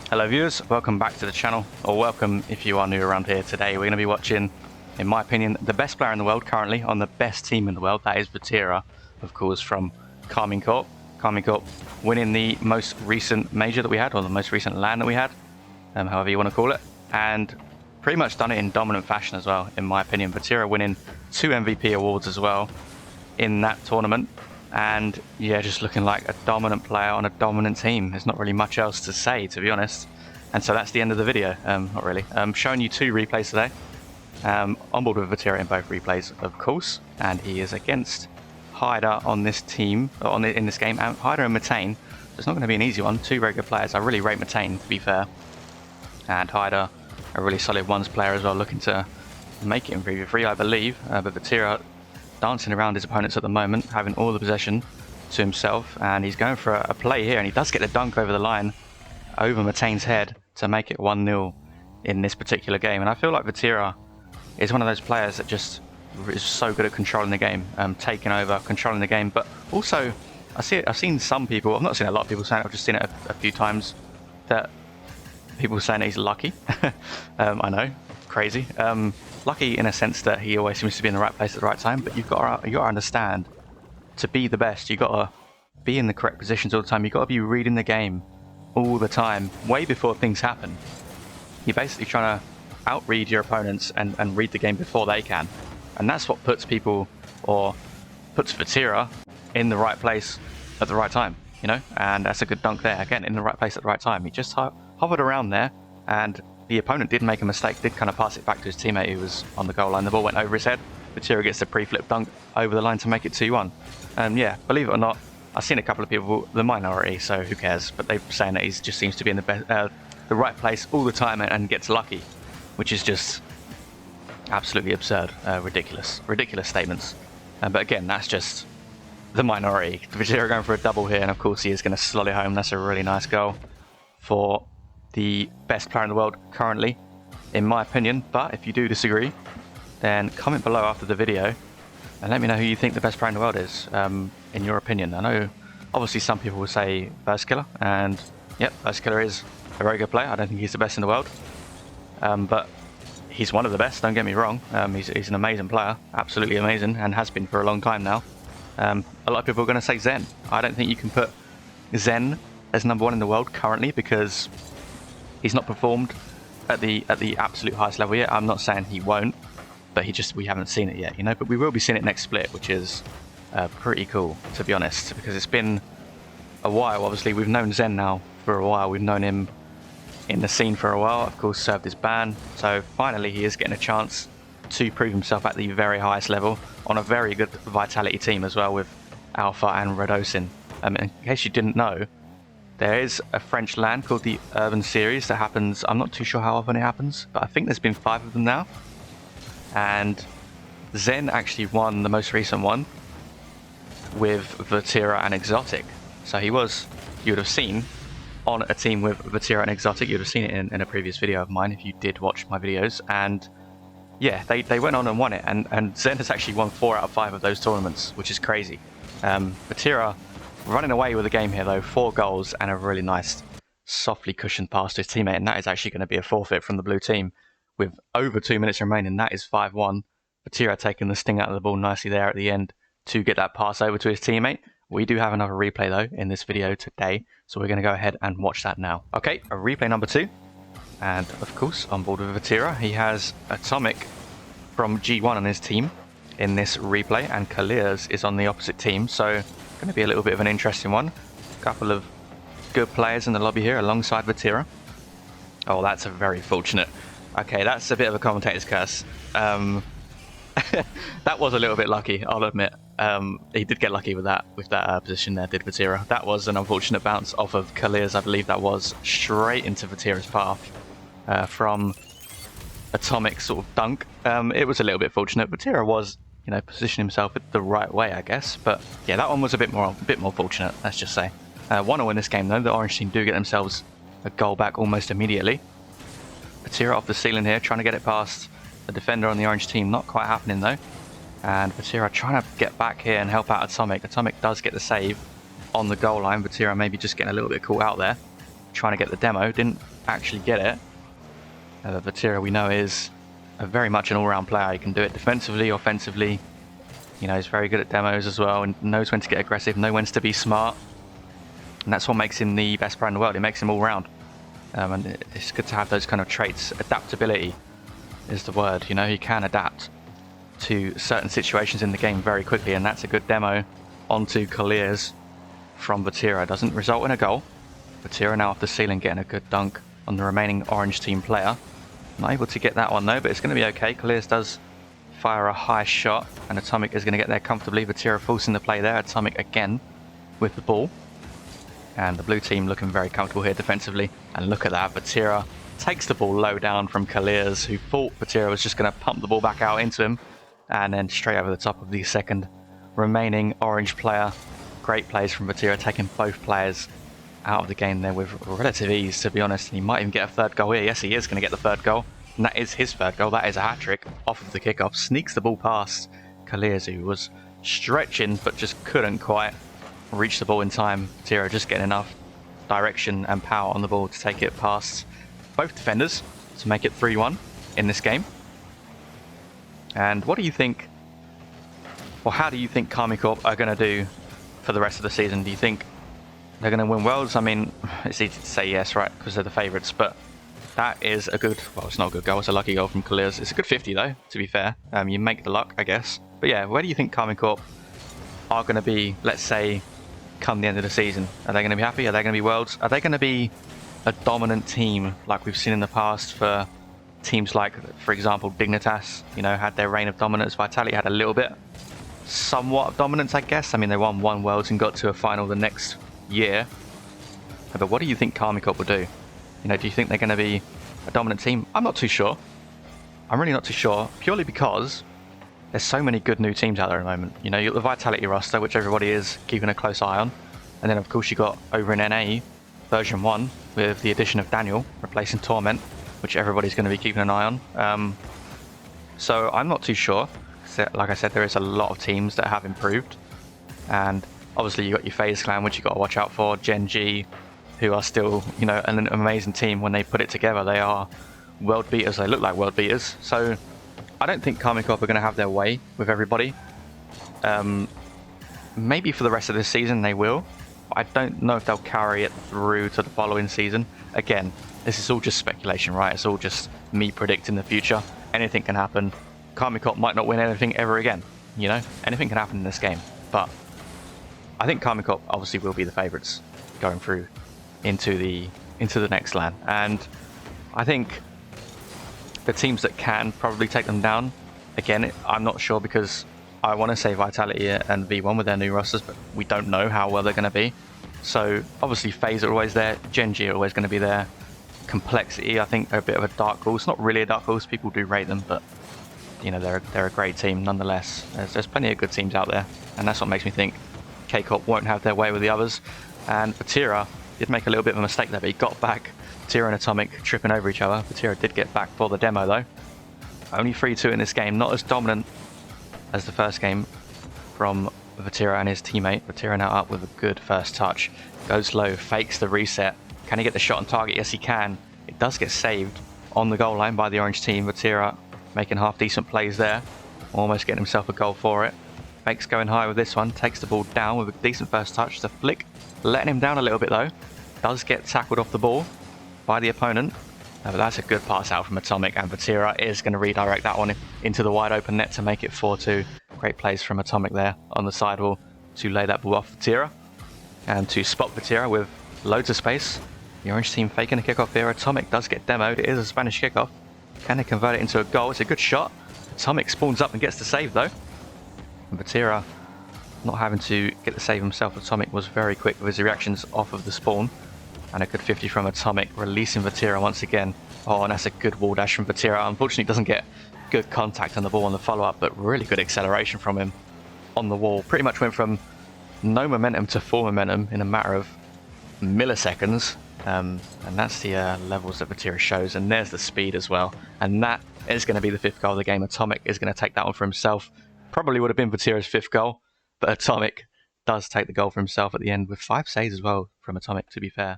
Hello viewers, welcome back to the channel, or welcome if you are new around here. Today we're going to be watching, in my opinion, the best player in the world currently on the best team in the world. That is Vatira, of course, from Karmine Corp. Karmine Corp winning the most recent major that we had, or the most recent LAN that we had, however you want to call it, and pretty much done it in dominant fashion as well, in my opinion. Vatira winning 2 MVP awards as well in that tournament. And yeah, just looking like a dominant player on a dominant team. There's not really much else to say, to be honest. And so that's the end of the video. Not really. Showing you 2 replays today. On board with Vatira in both replays, of course. And he is against Hyder on this team, in this game. And Hyder and Matane. So it's not going to be an easy one. 2 very good players. I really rate Matane, to be fair. And Hyder, a really solid ones player as well, looking to make it in preview 3, I believe. But Vatira dancing around his opponents at the moment, having all the possession to himself, and he's going for a play here, and he does get the dunk over the line over Matane's head to make it 1-0 in this particular game. And I feel like Vatira is one of those players that just is so good at controlling the game, taking over, controlling the game. But also, I've seen some people, I've not seen a lot of people saying it, I've just seen it a few times, that people saying that he's lucky. I know, crazy. Lucky in a sense that he always seems to be in the right place at the right time, but you've got to understand, to be the best, you've got to be in the correct positions all the time. You've got to be reading the game all the time, way before things happen. You're basically trying to outread your opponents and read the game before they can. And that's what puts people, or puts Vatira in the right place at the right time, you know? And that's a good dunk there. Again, in the right place at the right time. He just hovered around there, and the opponent did make a mistake, did kind of pass it back to his teammate who was on the goal line. The ball went over his head. Vatira gets the pre-flip dunk over the line to make it 2-1. And yeah, believe it or not, I've seen a couple of people, the minority, so who cares, but they're saying that he just seems to be in the right place all the time and gets lucky, which is just absolutely absurd, ridiculous statements. But again, that's just the minority. Vatira going for a double here, and of course he is going to slot it home. That's a really nice goal for the best player in the world currently, in my opinion. But if you do disagree, then comment below after the video and let me know who you think the best player in the world is, in your opinion. I know obviously some people will say Firstkiller, and yep, Firstkiller is a very good player. I don't think he's the best in the world, but he's one of the best, don't get me wrong. He's an amazing player, absolutely amazing, and has been for a long time now. A lot of people are going to say Zen. I don't think you can put Zen as #1 in the world currently, because he's not performed at the absolute highest level yet. I'm not saying he won't, but we haven't seen it yet, you know. But we will be seeing it next split, which is pretty cool, to be honest, because it's been a while. Obviously, we've known Zen now for a while. We've known him in the scene for a while. Of course, served his ban. So finally, he is getting a chance to prove himself at the very highest level on a very good Vitality team as well, with Alpha and Radosin. In case you didn't know, there is a French LAN called the Urban Series that happens, I'm not too sure how often it happens, but I think there's been 5 of them now. And Zen actually won the most recent one with Vatira and Exotic. So you would have seen on a team with Vatira and Exotic, you would have seen it in a previous video of mine if you did watch my videos. And yeah, they went on and won it. And Zen has actually won 4 out of 5 of those tournaments, which is crazy. Vatira running away with the game here though, 4 goals and a really nice softly cushioned pass to his teammate, and that is actually going to be a forfeit from the blue team with over 2 minutes remaining. That is 5-1. Vatira taking the sting out of the ball nicely there at the end to get that pass over to his teammate. We do have another replay though in this video today, so we're going to go ahead and watch that now. Okay, a replay number 2, and of course on board with Vatira he has Atomic from G1 on his team in this replay, and Kaliers is on the opposite team, so going to be a little bit of an interesting one. A couple of good players in the lobby here alongside Vatira. Oh, that's a very fortunate. Okay, that's a bit of a commentator's curse. That was a little bit lucky, I'll admit. He did get lucky with that position there, did Vatira. That was an unfortunate bounce off of Kaliers, I believe that was, straight into Vatira's path from Atomic sort of dunk. It was a little bit fortunate. Vatira was, you know, position himself the right way, I guess. But yeah, that one was a bit more fortunate, let's just say. 1-0 in this game though. The orange team do get themselves a goal back almost immediately. Vatira off the ceiling here, trying to get it past the defender on the orange team. Not quite happening though. And Vatira trying to get back here and help out Atomic. Atomic does get the save on the goal line. Vatira maybe just getting a little bit caught out there, trying to get the demo. Didn't actually get it. Vatira, we know, is very much an all-round player. He can do it defensively, offensively. You know, he's very good at demos as well and knows when to get aggressive, knows when to be smart. And that's what makes him the best player in the world. It makes him all-round. And it's good to have those kind of traits. Adaptability is the word. You know, he can adapt to certain situations in the game very quickly, and that's a good demo onto Colliers from Vatira. Doesn't result in a goal. Vatira now off the ceiling getting a good dunk on the remaining orange team player. Not able to get that one though, but it's going to be okay. Colliers does fire a high shot, and Atomic is going to get there comfortably. Vatira forcing the play there. Atomic again with the ball. And the blue team looking very comfortable here defensively. And look at that, Vatira takes the ball low down from Colliers, who thought Vatira was just going to pump the ball back out into him. And then straight over the top of the second remaining orange player. Great plays from Vatira, taking both players out of the game there with relative ease, to be honest. And he might even get a third goal here. Yes, he is going to get the third goal. And that is his third goal. That is a hat-trick off of the kickoff. Sneaks the ball past Colliers, who was stretching but just couldn't quite reach the ball in time. Vatira just getting enough direction and power on the ball to take it past both defenders to make it 3-1 in this game. And what do you think, or how do you think Karmine Corp are going to do for the rest of the season? Do you think they're going to win Worlds? I mean, it's easy to say yes, right, because they're the favourites, but that is a good, well, it's not a good goal, it's a lucky goal from Colliers. It's a good 50 though, to be fair. You make the luck, I guess. But yeah, where do you think Karmine Corp are going to be, let's say, come the end of the season? Are they going to be happy? Are they going to be Worlds? Are they going to be a dominant team like we've seen in the past for teams like, for example, Dignitas, you know, had their reign of dominance. Vitality had a little bit, somewhat of dominance, I guess. I mean, they won one Worlds and got to a final the next year. But what do you think Karmine Corp will do? You know, do you think they're going to be a dominant team? I'm not too sure. I'm really not too sure, purely because there's so many good new teams out there at the moment. You know, you've got the Vitality roster, which everybody is keeping a close eye on. And then, of course, you got over in NA, version 1, with the addition of Daniel, replacing Torment, which everybody's going to be keeping an eye on. So I'm not too sure. Like I said, there is a lot of teams that have improved. And obviously you got your FaZe clan, which you got to watch out for. Gen G, who are still, you know, an amazing team. When they put it together, they are world beaters. They look like world beaters. So I don't think Karmine Corp are going to have their way with everybody. Maybe for the rest of this season they will. I don't know if they'll carry it through to the following season. Again, this is all just speculation, right? It's all just me predicting the future. Anything can happen. Karmine Corp might not win anything ever again. You know, anything can happen in this game. But I think Karmine Corp obviously will be the favourites going through into the next LAN. And I think the teams that can probably take them down, again, I'm not sure, because I want to say Vitality and V1 with their new rosters, but we don't know how well they're going to be. So obviously FaZe are always there, Gen G are always going to be there. Complexity, I think they're a bit of a dark horse. Not really a dark horse, people do rate them, but you know, they're a great team nonetheless. There's plenty of good teams out there, and that's what makes me think K-Corp won't have their way with the others. And Vatira did make a little bit of a mistake there, but he got back. Vatira and Atomic tripping over each other. Vatira did get back for the demo though. Only 3-2 in this game, not as dominant as the first game from Vatira and his teammate. Vatira now up with a good first touch. Goes low, fakes the reset. Can he get the shot on target? Yes, he can. It does get saved on the goal line by the orange team. Vatira making half decent plays there. Almost getting himself a goal for it. Fakes going high with this one. Takes the ball down with a decent first touch. The flick letting him down a little bit though. Does get tackled off the ball by the opponent. But that's a good pass out from Atomic, and Vatira is going to redirect that one into the wide open net to make it 4-2. Great plays from Atomic there on the sidewall to lay that ball off Vatira and to spot Vatira with loads of space. The orange team faking a kickoff here. Atomic does get demoed. It is a Spanish kickoff. Can they convert it into a goal? It's a good shot. Atomic spawns up and gets the save though. And Vatira not having to get the save himself. Atomic was very quick with his reactions off of the spawn. And a good 50 from Atomic, releasing Vatira once again. Oh, and that's a good wall dash from Vatira. Unfortunately, doesn't get good contact on the ball on the follow-up, but really good acceleration from him on the wall. Pretty much went from no momentum to full momentum in a matter of milliseconds. And that's the levels that Vatira shows. And there's the speed as well. And that is going to be the 5th goal of the game. Atomic is going to take that one for himself. Probably would have been Vatira's 5th goal, but Atomic does take the goal for himself at the end with 5 saves as well from Atomic, to be fair.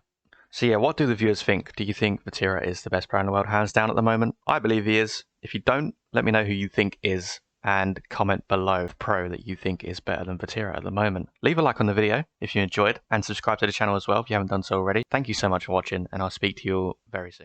So yeah, what do the viewers think? Do you think Vatira is the best player in the world, hands down, at the moment? I believe he is. If you don't, let me know who you think is, and comment below the pro that you think is better than Vatira at the moment. Leave a like on the video if you enjoyed, and subscribe to the channel as well if you haven't done so already. Thank you so much for watching, and I'll speak to you all very soon.